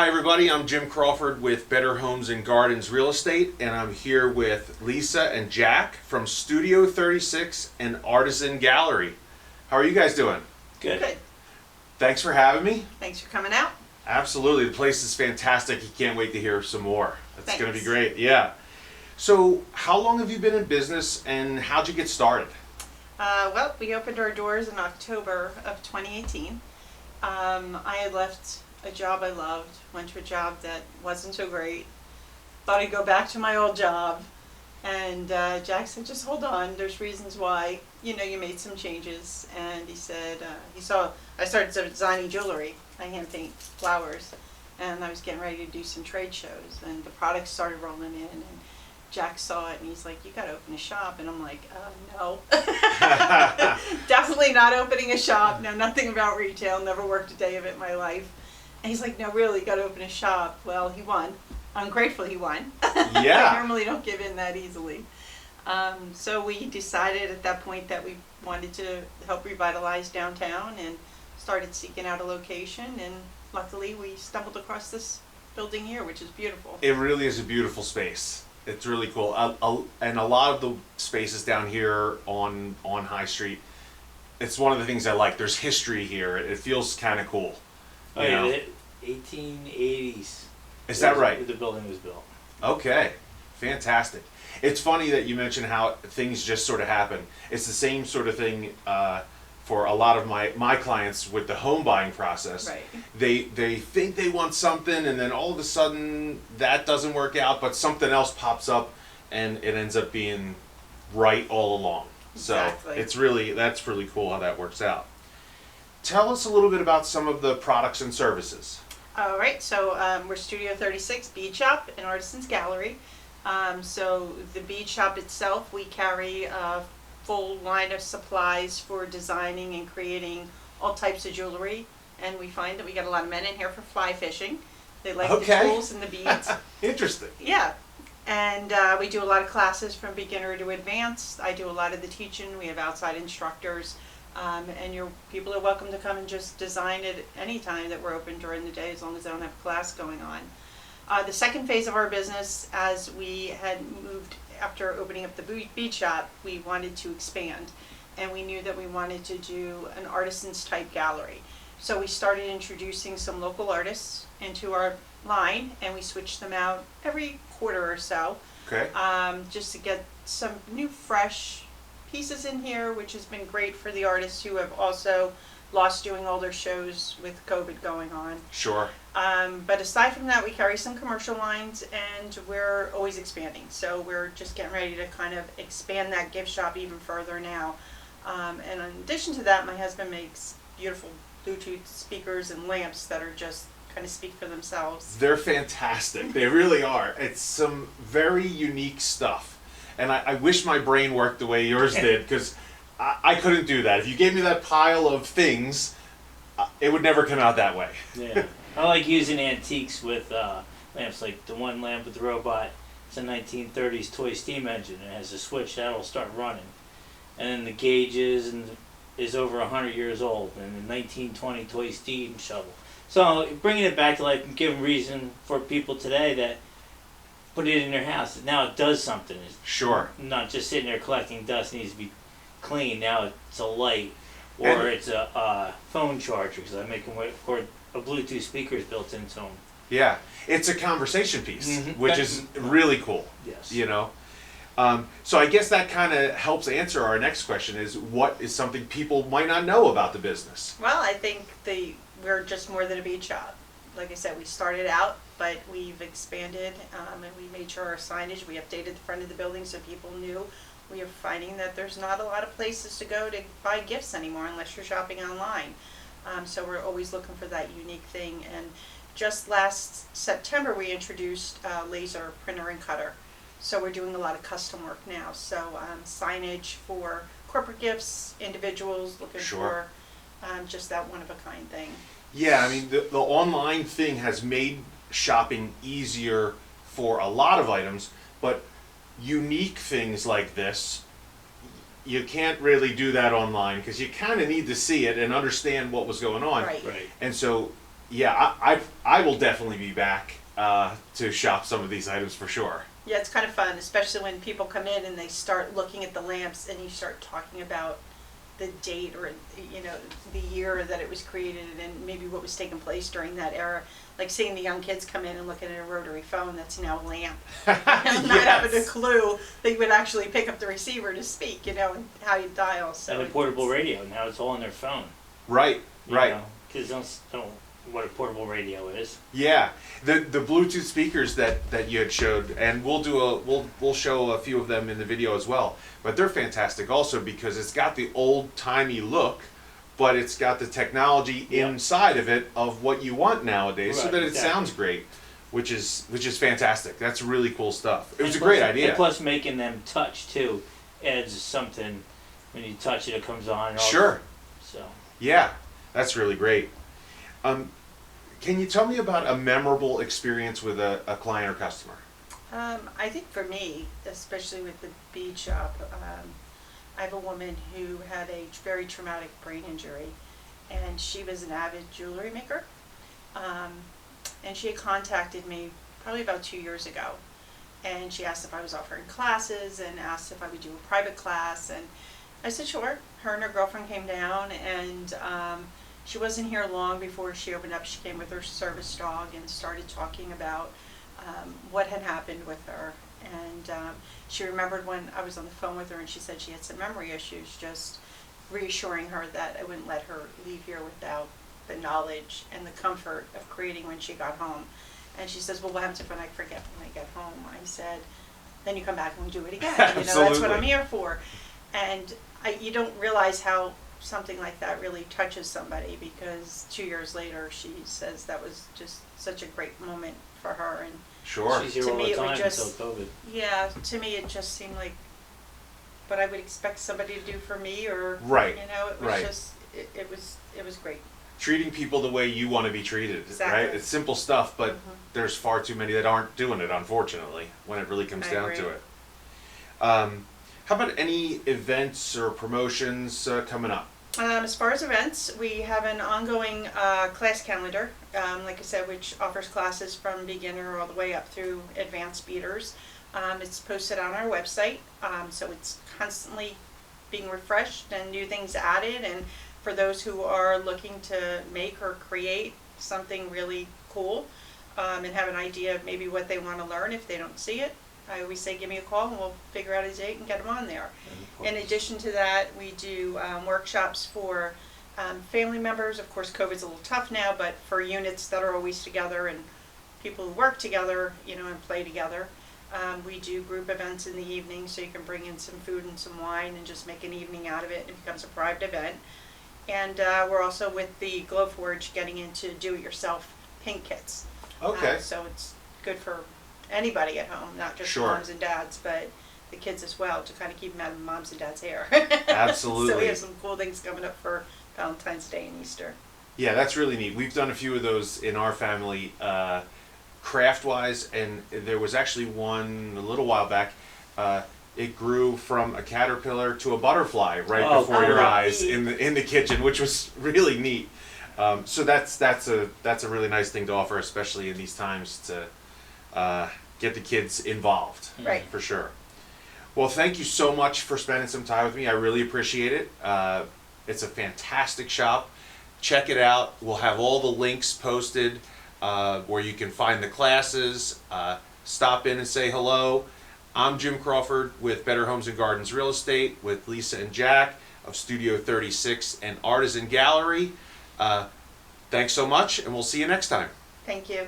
Hi everybody, I'm Jim Crawford with Better Homes and Gardens Real Estate, and I'm here with Lisa and Jack from Studio36 and Artisan Gallery. How are you guys doing? Good. Good. Thanks for having me. Thanks for coming out. Absolutely, the place is fantastic. You can't wait to hear some more. It's going to be Thanks. great, yeah. So, how long have you been in business and how'd you get started? Well, we opened our doors in October of 2018. I had left a job I loved, went to a job that wasn't so great, thought I'd go back to my old job, and Jack said, just hold on, there's reasons why, you made some changes. And he said, he saw I started designing jewelry. I hand paint flowers, and I was getting ready to do some trade shows, and the products started rolling in, and Jack saw it and he's like, you gotta open a shop. And I'm like, no. Definitely not opening a shop. Know nothing about retail, never worked a day of it in my life. And he's like, no, really, you gotta open a shop. Well, he won. I'm grateful he won. Yeah. I normally don't give in that easily. So we decided at that point that we wanted to help revitalize downtown and started seeking out a location, and luckily we stumbled across this building here, which is beautiful. It really is a beautiful space. It's really cool, and a lot of the spaces down here on High Street, it's one of the things I like. There's history here. It feels kind of cool. Oh yeah, the 1880s. Is that right? The building was built. Okay, fantastic. It's funny that you mentioned how things just sort of happen. It's the same sort of thing for a lot of my clients with the home buying process. Right. They think they want something, and then all of a sudden that doesn't work out, but something else pops up and it ends up being right all along. Exactly. So that's really cool how that works out. Tell us a little bit about some of the products and services. All right, so we're Studio36 Bead Shop and Artisans Gallery. So the bead shop itself, we carry a full line of supplies for designing and creating all types of jewelry. And we find that we get a lot of men in here for fly fishing. They like the tools and the beads. Interesting. Yeah. And we do a lot of classes from beginner to advanced. I do a lot of the teaching. We have outside instructors. And your people are welcome to come and just design it anytime that we're open during the day, as long as they don't have a class going on. The second phase of our business, as we had moved after opening up the bead shop, we wanted to expand, and we knew that we wanted to do an artisans type gallery. So we started introducing some local artists into our line, and we switched them out every quarter or so. Okay. Just to get some new fresh pieces in here, which has been great for the artists who have also lost doing all their shows with COVID going on. Sure. But aside from that, we carry some commercial lines, and we're always expanding. So we're just getting ready to kind of expand that gift shop even further now. And in addition to that, my husband makes beautiful Bluetooth speakers and lamps that are just kind of speak for themselves. They're fantastic. They really are. It's some very unique stuff. And I wish my brain worked the way yours did, because I couldn't do that. If you gave me that pile of things, it would never come out that way. Yeah. I like using antiques with lamps, like the one lamp with the robot. It's a 1930s toy steam engine. It has a switch that'll start running. And then the gauges is over 100 years old, and the 1920 toy steam shovel. So bringing it back to life and giving reason for people today that put it in their house. Now it does something. It's Sure. not just sitting there collecting dust. It needs to be clean. Now it's a light, or it's a phone charger, because I make them or a Bluetooth speakers built into them. Yeah. It's a conversation piece, Mhm. which is really cool. Yes. So I guess that kind of helps answer our next question, is what is something people might not know about the business? Well, I think we're just more than a bead shop. Like I said, we started out, but we've expanded, and we made sure our signage, we updated the front of the building so people knew. We are finding that there's not a lot of places to go to buy gifts anymore unless you're shopping online. So we're always looking for that unique thing. And just last September, we introduced a laser printer and cutter. So we're doing a lot of custom work now. So signage for corporate gifts, individuals looking Sure. for just that one-of-a-kind thing. Yeah, I mean, the online thing has made shopping easier for a lot of items, but unique things like this, you can't really do that online, because you kind of need to see it and understand what was going on. Right. Right. And so yeah, I will definitely be back to shop some of these items for sure. Yeah, it's kind of fun, especially when people come in and they start looking at the lamps and you start talking about the date or, you know, the year that it was created and maybe what was taking place during that era. Like seeing the young kids come in and looking at a rotary phone that's now a lamp. And not having a clue they would actually pick up the receiver to speak, you know, and how you dial. So And a portable radio, now it's all on their phone. Right, right. Kids don't know what a portable radio is. Yeah, the Bluetooth speakers that you had showed, and we'll show a few of them in the video as well. But they're fantastic also because it's got the old timey look, but it's got the technology inside of it of what you want nowadays, so that it sounds great, which is fantastic. That's really cool stuff. It was a great idea. And plus, making them touch too adds something. When you touch it, it comes on. Sure. So. Yeah, that's really great. Can you tell me about a memorable experience with a client or customer? I think for me, especially with the bead shop, I have a woman who had a very traumatic brain injury, and she was an avid jewelry maker. And she had contacted me probably about 2 years ago, and she asked if I was offering classes and asked if I would do a private class, and I said sure. Her and her girlfriend came down, and she wasn't here long before she opened up. She came with her service dog and started talking about what had happened with her. And she remembered when I was on the phone with her and she said she had some memory issues, just reassuring her that I wouldn't let her leave here without the knowledge and the comfort of creating when she got home. And she says, well, what happens if I forget when I get home? I said, then you come back and we do it again. You know, that's what I'm here for. And you don't realize how something like that really touches somebody, because 2 years later she says that was just such a great moment for her. And sure. She's here to all me the time it would just, until COVID. yeah, to me it just seemed like what I would expect somebody to do for me, or right, you know, it was just it was great. Treating people the way you want to be treated, Exactly. right? It's simple stuff, but there's far too many that aren't doing it, unfortunately, when it really comes down to it. How about any events or promotions coming up? As far as events, we have an ongoing class calendar, like I said, which offers classes from beginner all the way up through advanced beaders. It's posted on our website, so it's constantly being refreshed and new things added. And for those who are looking to make or create something really cool and have an idea of maybe what they want to learn if they don't see it, I always say give me a call and we'll figure out a date and get them on there. In addition to that, we do workshops for family members. Of course, COVID's a little tough now, but for units that are always together and people who work together, you know, and play together. We do group events in the evening, so you can bring in some food and some wine and just make an evening out of it. It becomes a private event. And we're also with the Glowforge getting into do-it-yourself pink kits. Okay. So it's good for anybody at home, not just Sure. moms and dads, but the kids as well, to kind of keep them out of mom's and dad's hair. Absolutely. So we have some cool things coming up for Valentine's Day and Easter. Yeah, that's really neat. We've done a few of those in our family, craft-wise, and there was actually one a little while back. It grew from a caterpillar to a butterfly right before your eyes in the kitchen, which was really neat. So that's a really nice thing to offer, especially in these times, to get the kids involved. Right. For sure. Well, thank you so much for spending some time with me. I really appreciate it. It's a fantastic shop. Check it out. We'll have all the links posted where you can find the classes. Stop in and say hello. I'm Jim Crawford with Better Homes and Gardens Real Estate with Lisa and Jack of Studio 36 and Artisan Gallery. Thanks so much, and we'll see you next time. Thank you.